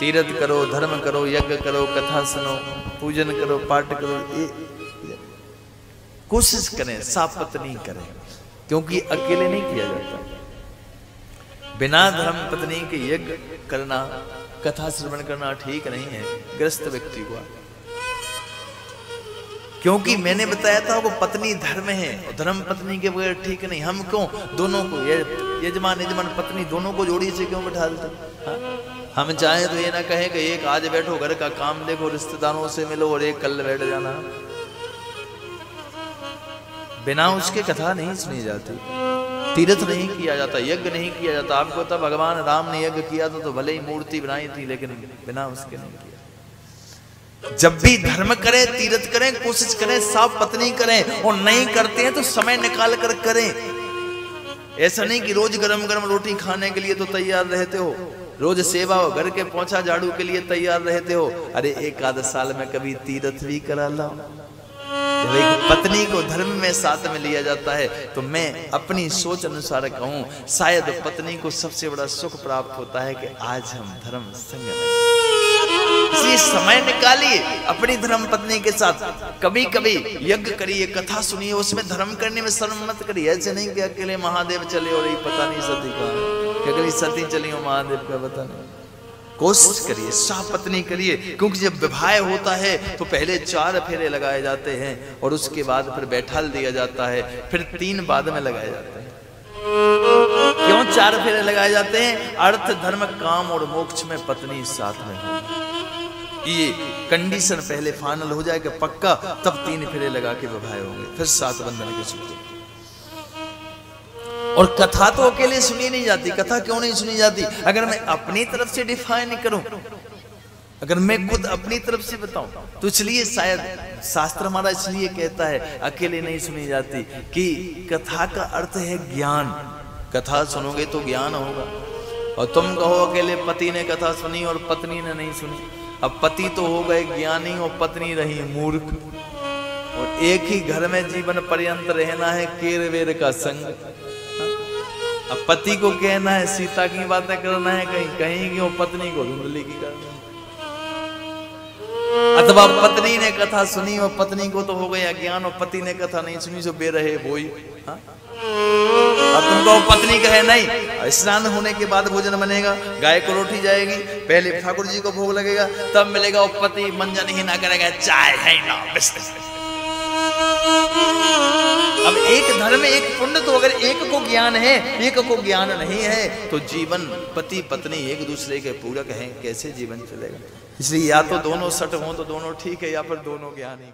तीर्थ करो, धर्म करो, यज्ञ करो, कथा सुनो, पूजन करो, पाठ करो, कोशिश करें सापत्नी करें, क्योंकि अकेले नहीं किया जाता। बिना धर्म पत्नी के यज्ञ करना, कथा श्रवण करना ठीक नहीं है गृहस्थ व्यक्ति को, क्योंकि मैंने बताया था वो पत्नी धर्म है, धर्म पत्नी के बगैर ठीक नहीं। हम क्यों दोनों को, यजमान यजमान पत्नी दोनों को जोड़ी से क्यों बैठा देते? हम चाहे तो ये ना कहे कि एक आज बैठो घर का काम देखो, रिश्तेदारों से मिलो, और एक कल बैठ जाना। बिना उसके कथा नहीं सुनी जाती, तीर्थ नहीं किया जाता, यज्ञ नहीं किया जाता। आपको तो भगवान राम ने यज्ञ किया था तो भले ही मूर्ति बनाई थी, लेकिन बिना उसके नहीं किया। जब भी धर्म करें, तीर्थ करें, कोशिश करें साफ पत्नी करें, और नहीं करते हैं तो समय निकाल कर करें। ऐसा नहीं कि रोज गरम गरम रोटी खाने के लिए तो तैयार रहते हो, रोज सेवा हो, घर के पोंछा झाड़ू के लिए तैयार रहते हो। अरे एक आध साल में कभी तीर्थ भी करा लो। जब एक पत्नी को धर्म में साथ में लिया जाता है तो मैं अपनी सोच अनुसार कहूं, शायद पत्नी को सबसे बड़ा सुख प्राप्त होता है कि आज हम धर्म संग में। इसलिए समय निकालिए अपनी धर्म पत्नी के साथ, कभी कभी यज्ञ करिए, कथा सुनिए, उसमें धर्म करने में शर्म मत करिए। ऐसे नहीं कि अकेले महादेव चले और ये पता नहीं सती कहाँ, कि अगर सती चली हो महादेव का पता नहीं। कोशिश करिए, सापत्नी करिए, क्योंकि जब विवाह होता है तो पहले 4 फेरे लगाए जाते हैं, और उसके बाद फिर बैठाल दिया जाता है, फिर 3 बाद में लगाए जाते हैं। क्यों 4 फेरे लगाए जाते हैं? अर्थ, धर्म, काम और मोक्ष में पत्नी साथ में हो, ये कंडीशन पहले फाइनल हो जाए कि पक्का, तब 3 फेरे लगा के विवाह होंगे, फिर 7 बंधन के सूत्र। और कथा तो अकेले सुनी नहीं जाती। कथा क्यों नहीं सुनी जाती? अगर मैं अपनी तरफ से डिफाइन करूं, अगर मैं खुद अपनी तरफ से बताऊं, तो इसलिए शायद शास्त्र हमारा इसलिए कहता है अकेले नहीं सुनी जाती कि कथा का अर्थ है ज्ञान। कथा सुनोगे तो ज्ञान होगा। और तुम कहो अकेले पति ने कथा सुनी और पत्नी ने नहीं सुनी। अब पति तो हो गए ज्ञानी और पत्नी रही मूर्ख, और एक ही घर में जीवन पर्यंत रहना है केर वेर का संग। अब पति को कहना है सीता की बातें करना है कहीं कहीं की, और पत्नी को धुंधली की करना है। अथवा पत्नी ने कथा सुनी और पत्नी को तो हो गया ज्ञान, और पति ने कथा नहीं सुनी जो बेरहे बोई। अब तुमको पत्नी कहे नहीं, स्नान होने के बाद भोजन बनेगा, गाय को रोटी जाएगी, पहले ठाकुर जी को भोग लगेगा, तब मिलेगा, और पति मंजन ही ना करेगा, चाय है ना बिस्तर। अब एक धर्म एक पुण्य, तो अगर एक को ज्ञान है एक को ज्ञान नहीं है तो जीवन पति पत्नी एक दूसरे के पूरक हैं, कैसे जीवन चलेगा? इसलिए या तो दोनों सट हो तो दोनों ठीक है, या फिर दोनों ज्ञानी।